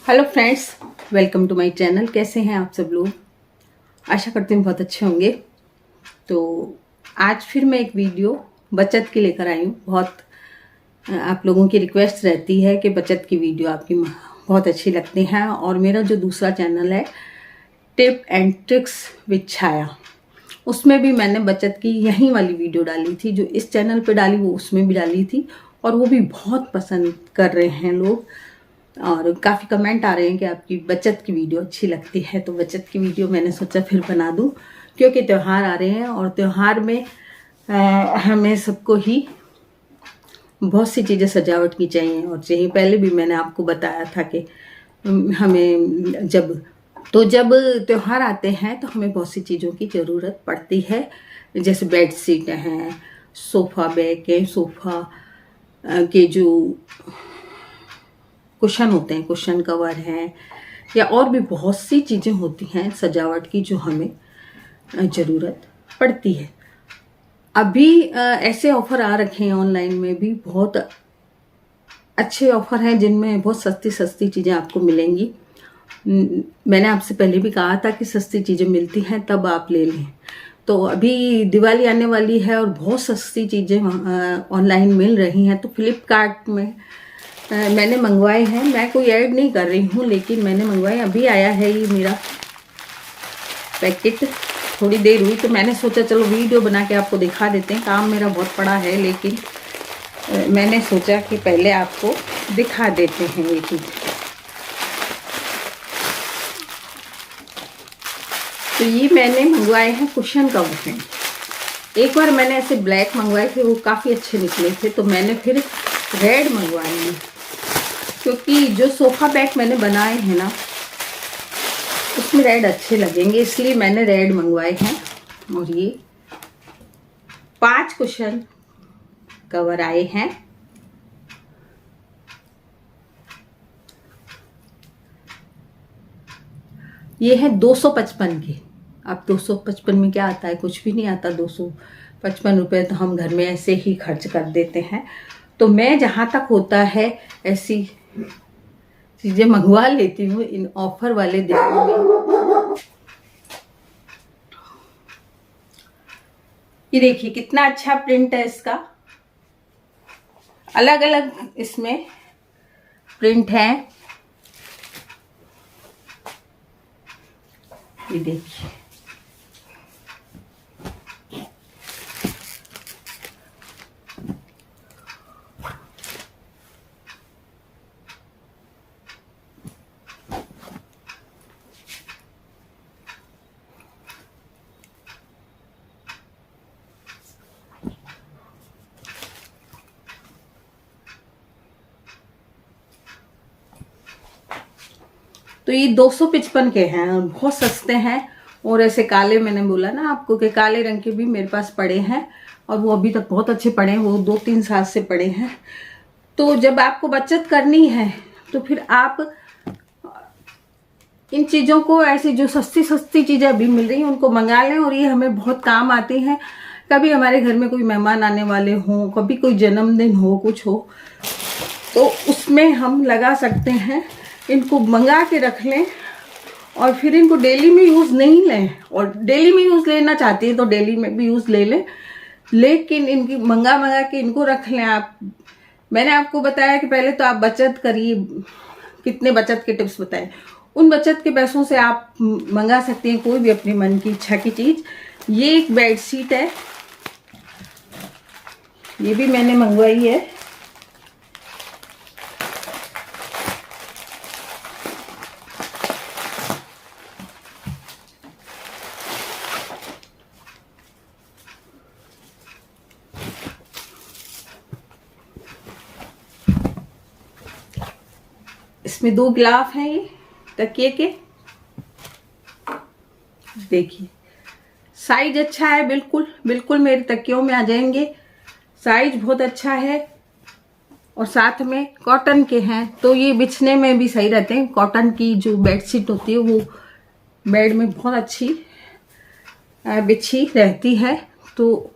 Hello friends, welcome to my channel. कैसे हैं आप सब लोग? आशा करती हूँ बहुत अच्छे होंगे। तो आज फिर मैं एक वीडियो बचत की लेकर आई हूँ। बहुत आप लोगों की रिक्वेस्ट रहती है कि बचत की वीडियो आपकी बहुत अच्छी लगती हैं। और मेरा जो दूसरा चैनल है टिप एंड ट्रिक्स विद छाया, उसमें भी मैंने बचत की यही वाली वीडियो डाली थी। जो इस चैनल पे डाली वो उसमें भी डाली थी और वो भी बहुत पसंद कर रहे हैं लोग। और काफ़ी कमेंट आ रहे हैं कि आपकी बचत की वीडियो अच्छी लगती है। तो बचत की वीडियो मैंने सोचा फिर बना दूं, क्योंकि त्यौहार आ रहे हैं और त्यौहार में हमें सबको ही बहुत सी चीज़ें सजावट की चाहिए और चाहिए। पहले भी मैंने आपको बताया था कि हमें जब त्यौहार आते हैं तो हमें बहुत सी चीज़ों की ज़रूरत पड़ती है। जैसे बेड शीट हैं, सोफ़ा बैग है, सोफ़ा के जो कुशन होते हैं, कुशन कवर हैं, या और भी बहुत सी चीज़ें होती हैं सजावट की जो हमें ज़रूरत पड़ती है। अभी ऐसे ऑफ़र आ रखे हैं ऑनलाइन में भी, बहुत अच्छे ऑफ़र हैं जिनमें बहुत सस्ती सस्ती चीज़ें आपको मिलेंगी। मैंने आपसे पहले भी कहा था कि सस्ती चीज़ें मिलती हैं तब आप ले लें। तो अभी दिवाली आने वाली है और बहुत सस्ती चीज़ें ऑनलाइन मिल रही हैं। तो फ्लिपकार्ट में मैंने मंगवाए हैं। मैं कोई ऐड नहीं कर रही हूँ, लेकिन मैंने मंगवाए। अभी आया है ये मेरा पैकेट, थोड़ी देर हुई तो मैंने सोचा चलो वीडियो बना के आपको दिखा देते हैं। काम मेरा बहुत पड़ा है, लेकिन मैंने सोचा कि पहले आपको दिखा देते हैं ये चीज़। तो ये मैंने मंगवाए हैं कुशन कवर हैं। एक बार मैंने ऐसे ब्लैक मंगवाए थे, वो काफ़ी अच्छे निकले थे, तो मैंने फिर रेड मंगवाए हैं। क्योंकि जो सोफ़ा बैग मैंने बनाए हैं ना, उसमें रेड अच्छे लगेंगे, इसलिए मैंने रेड मंगवाए हैं। और ये 5 कुशन कवर आए हैं। ये है 255 के। अब 255 में क्या आता है? कुछ भी नहीं आता। 255 रुपये तो हम घर में ऐसे ही खर्च कर देते हैं। तो मैं जहाँ तक होता है ऐसी चीज़ें मंगवा लेती हूँ इन ऑफर वाले दिनों में। ये देखिए कितना अच्छा प्रिंट है इसका। अलग अलग इसमें प्रिंट है। ये देखिए, तो ये 255 के हैं, बहुत सस्ते हैं। और ऐसे काले, मैंने बोला ना आपको कि काले रंग के भी मेरे पास पड़े हैं और वो अभी तक बहुत अच्छे पड़े हैं। वो 2-3 साल से पड़े हैं। तो जब आपको बचत करनी है तो फिर आप इन चीज़ों को, ऐसी जो सस्ती सस्ती चीज़ें अभी मिल रही हैं उनको मंगा लें। और ये हमें बहुत काम आती हैं। कभी हमारे घर में कोई मेहमान आने वाले हों, कभी कोई जन्मदिन हो, कुछ हो, तो उसमें हम लगा सकते हैं। इनको मंगा के रख लें और फिर इनको डेली में यूज़ नहीं लें। और डेली में यूज़ लेना चाहती हैं तो डेली में भी यूज़ ले लें, लेकिन इनकी मंगा के इनको रख लें आप। मैंने आपको बताया कि पहले तो आप बचत करिए। कितने बचत के टिप्स बताए, उन बचत के पैसों से आप मंगा सकते हैं कोई भी अपनी मन की इच्छा की चीज़। ये एक बेड शीट है, ये भी मैंने मंगवाई है। इसमें 2 गिलाफ हैं ये तकिए के। देखिए साइज अच्छा है, बिल्कुल बिल्कुल मेरे तकियों में आ जाएंगे। साइज बहुत अच्छा है और साथ में कॉटन के हैं, तो ये बिछने में भी सही रहते हैं। कॉटन की जो बेडशीट होती है वो बेड में बहुत अच्छी बिछी रहती है। तो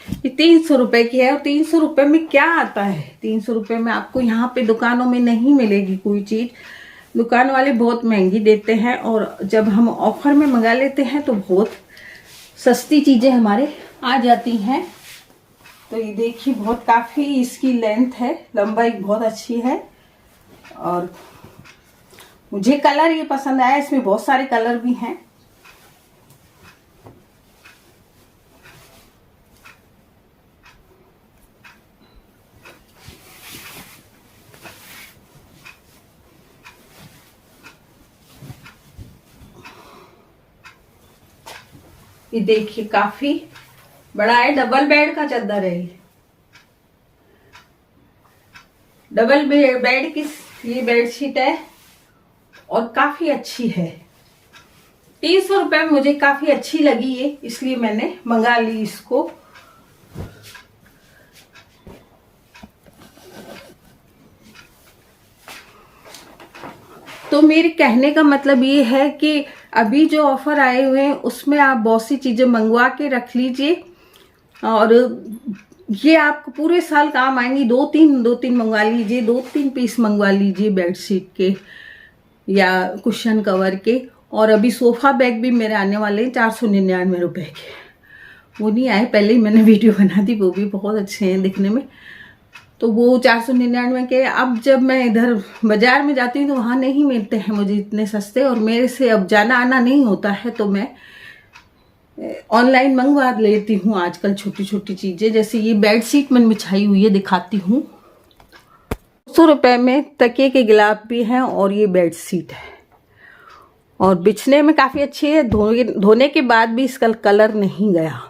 ये 300 रुपए की है। और 300 रुपए में क्या आता है? 300 रुपए में आपको यहाँ पे दुकानों में नहीं मिलेगी कोई चीज़। दुकान वाले बहुत महंगी देते हैं और जब हम ऑफर में मंगा लेते हैं तो बहुत सस्ती चीज़ें हमारे आ जाती हैं। तो ये देखिए बहुत काफ़ी इसकी लेंथ है, लंबाई बहुत अच्छी है और मुझे कलर ये पसंद आया। इसमें बहुत सारे कलर भी हैं। ये देखिए काफी बड़ा है, डबल बेड का चादर है ये। डबल बेड की ये बेडशीट है और काफी अच्छी है। 300 रुपए में मुझे काफी अच्छी लगी ये, इसलिए मैंने मंगा ली इसको। तो मेरे कहने का मतलब ये है कि अभी जो ऑफर आए हुए हैं उसमें आप बहुत सी चीजें मंगवा के रख लीजिए और ये आपको पूरे साल काम आएंगी। दो तीन मंगवा लीजिए, 2-3 पीस मंगवा लीजिए बेडशीट के या कुशन कवर के। और अभी सोफा बैग भी मेरे आने वाले हैं 499 रुपए के। वो नहीं आए, पहले ही मैंने वीडियो बना दी, वो भी बहुत अच्छे हैं दिखने में। तो वो 499 के। अब जब मैं इधर बाजार में जाती हूँ तो वहाँ नहीं मिलते हैं मुझे इतने सस्ते, और मेरे से अब जाना आना नहीं होता है तो मैं ऑनलाइन मंगवा लेती हूँ आजकल छोटी छोटी चीज़ें। जैसे ये बेड शीट मैंने बिछाई हुई है, दिखाती हूँ। 100 रुपये में तकिए के गिलाफ भी हैं और ये बेड शीट है और बिछने में काफ़ी अच्छी है। धोने के बाद भी इसका कलर नहीं गया।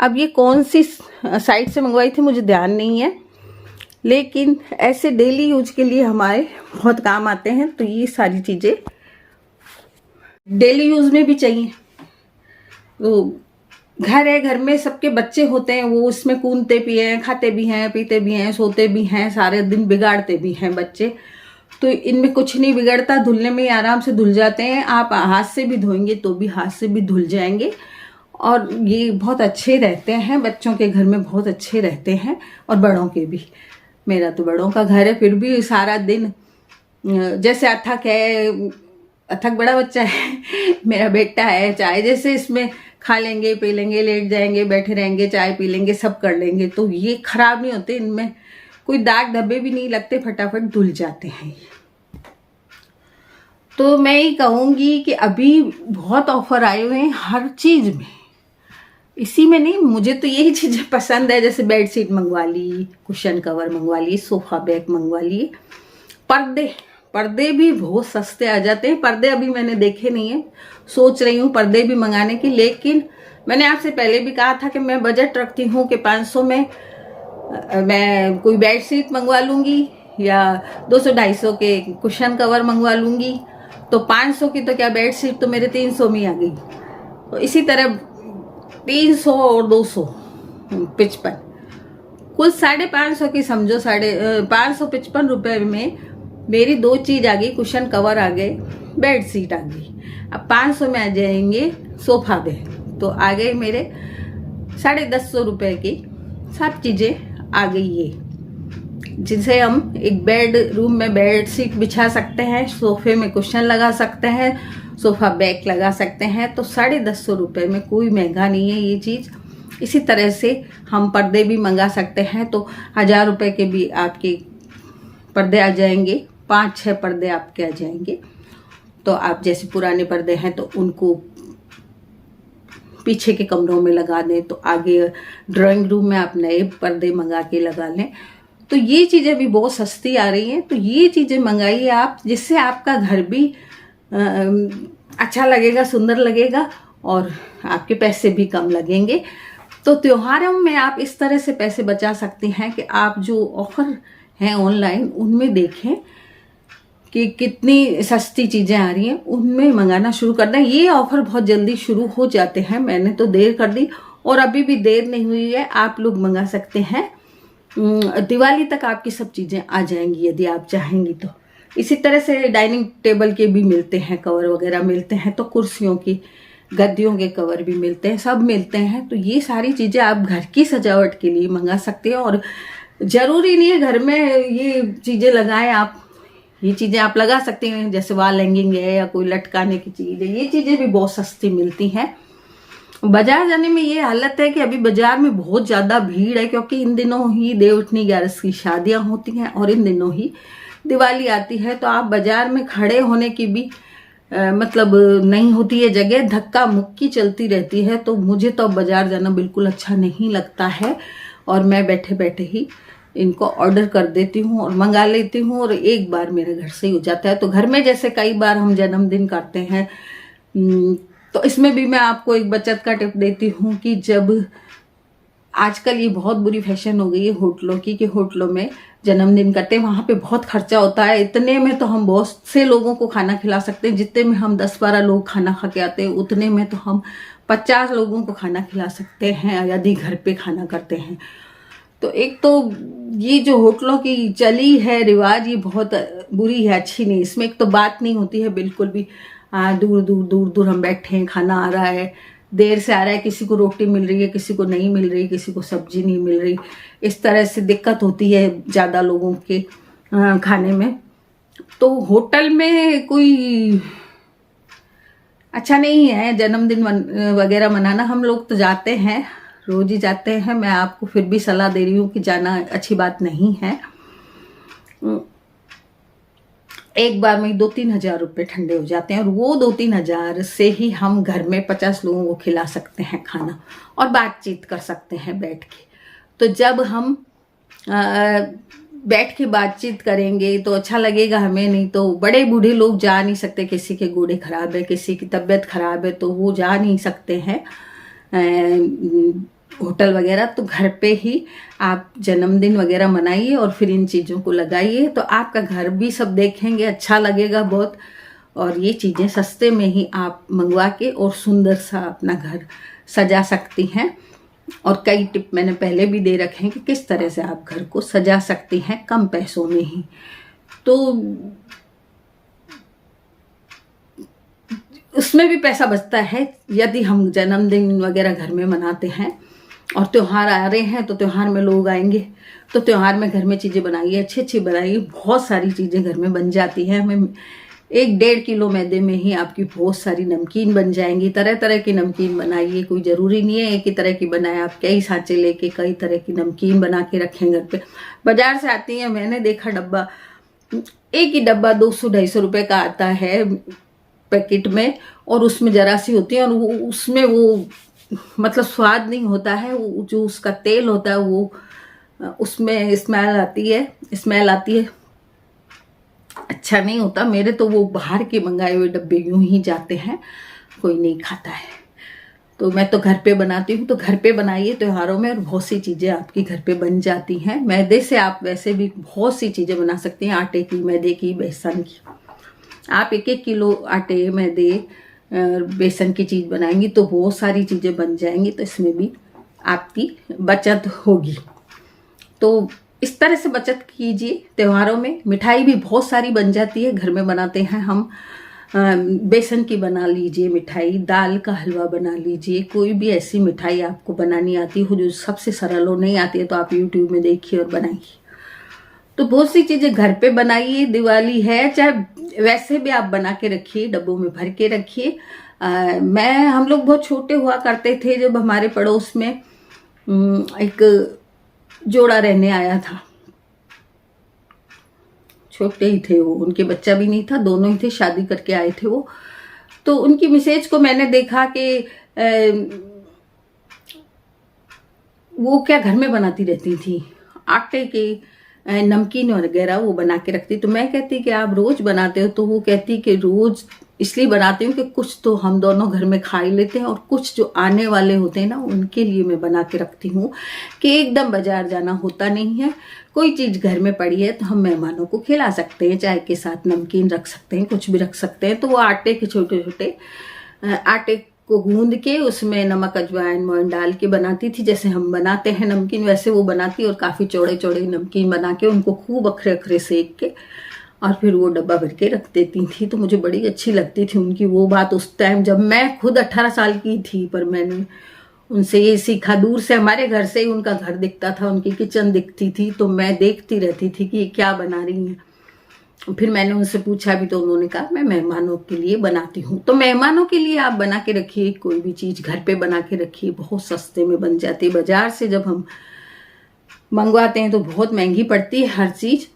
अब ये कौन सी साइट से मंगवाई थी मुझे ध्यान नहीं है, लेकिन ऐसे डेली यूज के लिए हमारे बहुत काम आते हैं। तो ये सारी चीज़ें डेली यूज में भी चाहिए। तो घर है, घर में सबके बच्चे होते हैं, वो उसमें कूदते भी हैं, खाते भी हैं, पीते भी हैं, सोते भी हैं, सारे दिन बिगाड़ते भी हैं बच्चे। तो इनमें कुछ नहीं बिगड़ता, धुलने में ही आराम से धुल जाते हैं। आप हाथ से भी धोएंगे तो भी हाथ से भी धुल जाएंगे और ये बहुत अच्छे रहते हैं। बच्चों के घर में बहुत अच्छे रहते हैं और बड़ों के भी। मेरा तो बड़ों का घर है, फिर भी सारा दिन जैसे अथक बड़ा बच्चा है, मेरा बेटा है, चाहे जैसे इसमें खा लेंगे, पी लेंगे, लेट जाएंगे, बैठे रहेंगे, चाय पी लेंगे, सब कर लेंगे। तो ये खराब नहीं होते, इनमें कोई दाग धब्बे भी नहीं लगते, फटाफट धुल जाते हैं। तो मैं ये कहूँगी कि अभी बहुत ऑफर आए हुए हैं हर चीज़ में। इसी में नहीं, मुझे तो यही चीज़ें पसंद है। जैसे बेड शीट मंगवा ली, कुशन कवर मंगवा ली, सोफा बैग मंगवा लिए। पर्दे भी बहुत सस्ते आ जाते हैं। पर्दे अभी मैंने देखे नहीं है, सोच रही हूँ पर्दे भी मंगाने की। लेकिन मैंने आपसे पहले भी कहा था कि मैं बजट रखती हूँ कि 500 में मैं कोई बेड शीट मंगवा लूँगी या 200-250 के कुशन कवर मंगवा लूँगी। तो 500 की तो क्या बेड शीट तो मेरे 300 में आ गई। तो इसी तरह 300 और 255 कुल 550 की समझो। 555 रुपये में मेरी 2 चीज आ गई, कुशन कवर आ गए, बेड शीट आ गई। अब 500 में आ जाएंगे सोफा बैग, तो आ गए मेरे 150 रुपये की सब चीजें आ गई ये, जिनसे हम एक बेड रूम में बेड शीट बिछा सकते हैं, सोफे में कुशन लगा सकते हैं, सोफा बैग लगा सकते हैं। तो 150 रुपये में कोई महंगा नहीं है ये चीज़। इसी तरह से हम पर्दे भी मंगा सकते हैं। तो 1000 रुपये के भी आपके पर्दे आ जाएंगे, 5-6 पर्दे आपके आ जाएंगे। तो आप जैसे पुराने पर्दे हैं तो उनको पीछे के कमरों में लगा दें, तो आगे ड्राइंग रूम में आप नए पर्दे मंगा के लगा लें। तो ये चीज़ें भी बहुत सस्ती आ रही हैं। तो ये चीज़ें मंगाइए आप, जिससे आपका घर भी अच्छा लगेगा, सुंदर लगेगा और आपके पैसे भी कम लगेंगे। तो त्योहारों में आप इस तरह से पैसे बचा सकते हैं कि आप जो ऑफर हैं ऑनलाइन उनमें देखें कि कितनी सस्ती चीज़ें आ रही हैं, उनमें मंगाना शुरू कर दें। ये ऑफर बहुत जल्दी शुरू हो जाते हैं, मैंने तो देर कर दी और अभी भी देर नहीं हुई है। आप लोग मंगा सकते हैं, दिवाली तक आपकी सब चीज़ें आ जाएंगी यदि आप चाहेंगी तो। इसी तरह से डाइनिंग टेबल के भी मिलते हैं, कवर वगैरह मिलते हैं, तो कुर्सियों की, गद्दियों के कवर भी मिलते हैं, सब मिलते हैं। तो ये सारी चीज़ें आप घर की सजावट के लिए मंगा सकते हैं और ज़रूरी नहीं है घर में ये चीज़ें लगाएं आप, ये चीज़ें आप लगा सकते हैं, जैसे वॉल हैंगिंग है या कोई लटकाने की चीज़ है, ये चीज़ें भी बहुत सस्ती मिलती हैं। बाजार जाने में ये हालत है कि अभी बाजार में बहुत ज़्यादा भीड़ है, क्योंकि इन दिनों ही देवउठनी ग्यारस की शादियां होती हैं और इन दिनों ही दिवाली आती है। तो आप बाजार में खड़े होने की भी मतलब नहीं होती है जगह, धक्का मुक्की चलती रहती है। तो मुझे तो अब बाजार जाना बिल्कुल अच्छा नहीं लगता है और मैं बैठे बैठे ही इनको ऑर्डर कर देती हूँ और मंगा लेती हूँ और एक बार मेरे घर से ही हो जाता है। तो घर में जैसे कई बार हम जन्मदिन करते हैं, तो इसमें भी मैं आपको एक बचत का टिप देती हूँ कि जब आजकल ये बहुत बुरी फैशन हो गई है होटलों की, कि होटलों में जन्मदिन करते हैं, वहाँ पे बहुत खर्चा होता है। इतने में तो हम बहुत से लोगों को खाना खिला सकते हैं, जितने में हम 10-12 लोग खाना खा के आते हैं उतने में तो हम 50 लोगों को खाना खिला सकते हैं यदि घर पे खाना करते हैं। तो एक तो ये जो होटलों की चली है रिवाज, ये बहुत बुरी है, अच्छी नहीं। इसमें एक तो बात नहीं होती है बिल्कुल भी, दूर दूर दूर दूर हम बैठे हैं, खाना आ रहा है, देर से आ रहा है, किसी को रोटी मिल रही है, किसी को नहीं मिल रही, किसी को सब्जी नहीं मिल रही, इस तरह से दिक्कत होती है ज़्यादा लोगों के खाने में। तो होटल में कोई अच्छा नहीं है जन्मदिन वगैरह मनाना। हम लोग तो जाते हैं, रोज ही जाते हैं, मैं आपको फिर भी सलाह दे रही हूँ कि जाना अच्छी बात नहीं है। एक बार में 2-3 हजार रुपये ठंडे हो जाते हैं और वो 2-3 हजार से ही हम घर में 50 लोगों को खिला सकते हैं खाना और बातचीत कर सकते हैं बैठ के। तो जब हम बैठ के बातचीत करेंगे तो अच्छा लगेगा हमें। नहीं तो बड़े बूढ़े लोग जा नहीं सकते, किसी के गोड़े खराब है, किसी की तबीयत खराब है, तो वो जा नहीं सकते हैं होटल वगैरह। तो घर पे ही आप जन्मदिन वगैरह मनाइए और फिर इन चीज़ों को लगाइए, तो आपका घर भी सब देखेंगे, अच्छा लगेगा बहुत। और ये चीज़ें सस्ते में ही आप मंगवा के और सुंदर सा अपना घर सजा सकती हैं। और कई टिप मैंने पहले भी दे रखे हैं कि किस तरह से आप घर को सजा सकती हैं कम पैसों में ही। तो उसमें भी पैसा बचता है यदि हम जन्मदिन वगैरह घर में मनाते हैं। और त्योहार आ रहे हैं तो त्योहार में लोग आएंगे, तो त्योहार में घर में चीज़ें बनाइए, अच्छी अच्छी बनाइए। बहुत सारी चीज़ें घर में बन जाती हैं। हमें 1-1.5 किलो मैदे में ही आपकी बहुत सारी नमकीन बन जाएंगी। तरह तरह की नमकीन बनाइए, कोई ज़रूरी नहीं है एक ही तरह की बनाए। आप कई सांचे लेके कई तरह की नमकीन बना के रखें घर पे। बाजार से आती है, मैंने देखा डब्बा, एक ही डब्बा 200-250 रुपये का आता है पैकेट में, और उसमें जरा सी होती है और वो उसमें वो मतलब स्वाद नहीं होता है। वो जो उसका तेल होता है वो उसमें स्मेल आती है, अच्छा नहीं होता। मेरे तो वो बाहर के मंगाए हुए डब्बे यूं ही जाते हैं, कोई नहीं खाता है। तो मैं तो घर पे बनाती हूँ। तो घर पे बनाइए त्योहारों में और बहुत सी चीज़ें आपकी घर पे बन जाती हैं। मैदे से आप वैसे भी बहुत सी चीज़ें बना सकती हैं, आटे की, मैदे की, बेसन की। आप 1-1 किलो आटे, मैदे, बेसन की चीज़ बनाएंगी तो बहुत सारी चीज़ें बन जाएंगी। तो इसमें भी आपकी बचत होगी। तो इस तरह से बचत कीजिए। त्योहारों में मिठाई भी बहुत सारी बन जाती है, घर में बनाते हैं हम। बेसन की बना लीजिए मिठाई, दाल का हलवा बना लीजिए, कोई भी ऐसी मिठाई आपको बनानी आती हो जो सबसे सरल हो। नहीं आती है तो आप YouTube में देखिए और बनाइए। तो बहुत सी चीज़ें घर पे बनाइए। दिवाली है, चाहे वैसे भी आप बना के रखिए, डब्बों में भर के रखिए। हम लोग बहुत छोटे हुआ करते थे जब हमारे पड़ोस में एक जोड़ा रहने आया था। छोटे ही थे वो, उनके बच्चा भी नहीं था, दोनों ही थे, शादी करके आए थे वो। तो उनकी मिसेज को मैंने देखा कि वो क्या घर में बनाती रहती थी, आटे के नमकीन वगैरह वो बना के रखती। तो मैं कहती कि आप रोज बनाते हो? तो वो कहती कि रोज इसलिए बनाती हूँ कि कुछ तो हम दोनों घर में खा ही लेते हैं और कुछ जो आने वाले होते हैं ना उनके लिए मैं बना के रखती हूँ कि एकदम बाजार जाना होता नहीं है। कोई चीज़ घर में पड़ी है तो हम मेहमानों को खिला सकते हैं, चाय के साथ नमकीन रख सकते हैं, कुछ भी रख सकते हैं। तो वो आटे के छोटे छोटे आटे को गूंद के उसमें नमक, अजवाइन, मोइन डाल के बनाती थी। जैसे हम बनाते हैं नमकीन वैसे वो बनाती, और काफ़ी चौड़े चौड़े नमकीन बना के उनको खूब अखरे अखरे सेक के और फिर वो डब्बा भर के रख देती थी। तो मुझे बड़ी अच्छी लगती थी उनकी वो बात उस टाइम, जब मैं खुद 18 साल की थी। पर मैंने उनसे ये सीखा, दूर से हमारे घर से ही उनका घर दिखता था, उनकी किचन दिखती थी, तो मैं देखती रहती थी कि ये क्या बना रही हैं। फिर मैंने उनसे पूछा भी तो उन्होंने कहा मैं मेहमानों के लिए बनाती हूँ। तो मेहमानों के लिए आप बना के रखिए, कोई भी चीज़ घर पे बना के रखिए, बहुत सस्ते में बन जाती है। बाजार से जब हम मंगवाते हैं तो बहुत महंगी पड़ती है हर चीज़,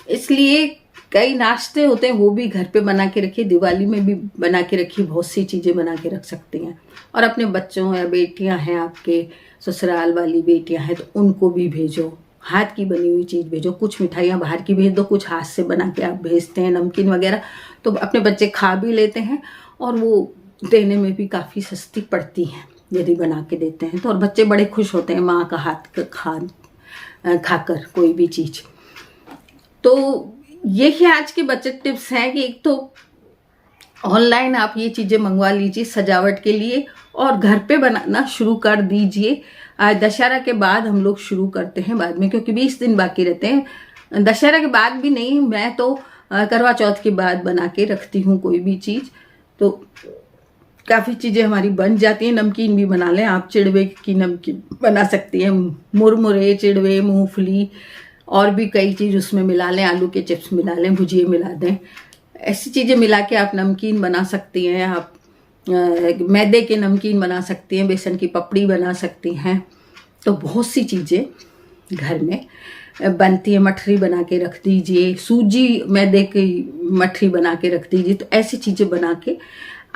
इसलिए कई नाश्ते होते हैं वो भी घर पे बना के रखिए। दिवाली में भी बना के रखिए, बहुत सी चीज़ें बना के रख सकते हैं। और अपने बच्चों या बेटियां हैं आपके ससुराल वाली बेटियां हैं तो उनको भी भेजो, हाथ की बनी हुई चीज़ भेजो। कुछ मिठाइयाँ बाहर की भेज दो, कुछ हाथ से बना के आप भेजते हैं, नमकीन वगैरह, तो अपने बच्चे खा भी लेते हैं और वो देने में भी काफ़ी सस्ती पड़ती हैं यदि बना के देते हैं तो। और बच्चे बड़े खुश होते हैं माँ का हाथ का खाकर कोई भी चीज़। तो यही आज के बचत टिप्स हैं कि एक तो ऑनलाइन आप ये चीज़ें मंगवा लीजिए सजावट के लिए और घर पे बनाना शुरू कर दीजिए। दशहरा के बाद हम लोग शुरू करते हैं बाद में, क्योंकि 20 दिन बाकी रहते हैं। दशहरा के बाद भी नहीं, मैं तो करवा चौथ के बाद बना के रखती हूँ कोई भी चीज़, तो काफ़ी चीज़ें हमारी बन जाती हैं। नमकीन भी बना लें आप, चिड़वे की नमकीन बना सकती हैं, मुरमुरे, चिड़वे, मूंगफली और भी कई चीज़ उसमें मिला लें, आलू के चिप्स मिला लें, भुजिए मिला दें, ऐसी चीज़ें मिला के आप नमकीन बना सकती हैं। आप मैदे के नमकीन बना सकती हैं, बेसन की पपड़ी बना सकती हैं। तो बहुत सी चीज़ें घर में बनती है। मठरी बना के रख दीजिए, सूजी मैदे की मठरी बना के रख दीजिए। तो ऐसी चीज़ें बना के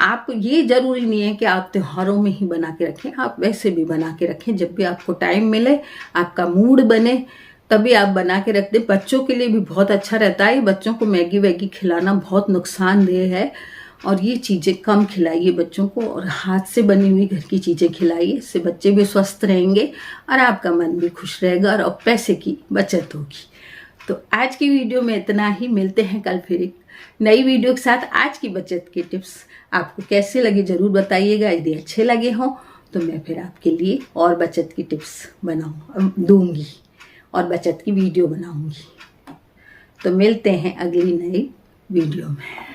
आप, ये ज़रूरी नहीं है कि आप त्योहारों में ही बना के रखें, आप वैसे भी बना के रखें, जब भी आपको टाइम मिले, आपका मूड बने तभी आप बना के रख दें। बच्चों के लिए भी बहुत अच्छा रहता है। बच्चों को मैगी वैगी खिलाना बहुत नुकसानदेह है और ये चीज़ें कम खिलाइए बच्चों को, और हाथ से बनी हुई घर की चीज़ें खिलाइए। इससे बच्चे भी स्वस्थ रहेंगे और आपका मन भी खुश रहेगा और पैसे की बचत होगी। तो आज की वीडियो में इतना ही, मिलते हैं कल फिर एक नई वीडियो के साथ। आज की बचत के टिप्स आपको कैसे लगे ज़रूर बताइएगा। यदि अच्छे लगे हों तो मैं फिर आपके लिए और बचत की टिप्स दूंगी और बचत की वीडियो बनाऊंगी। तो मिलते हैं अगली नई वीडियो में।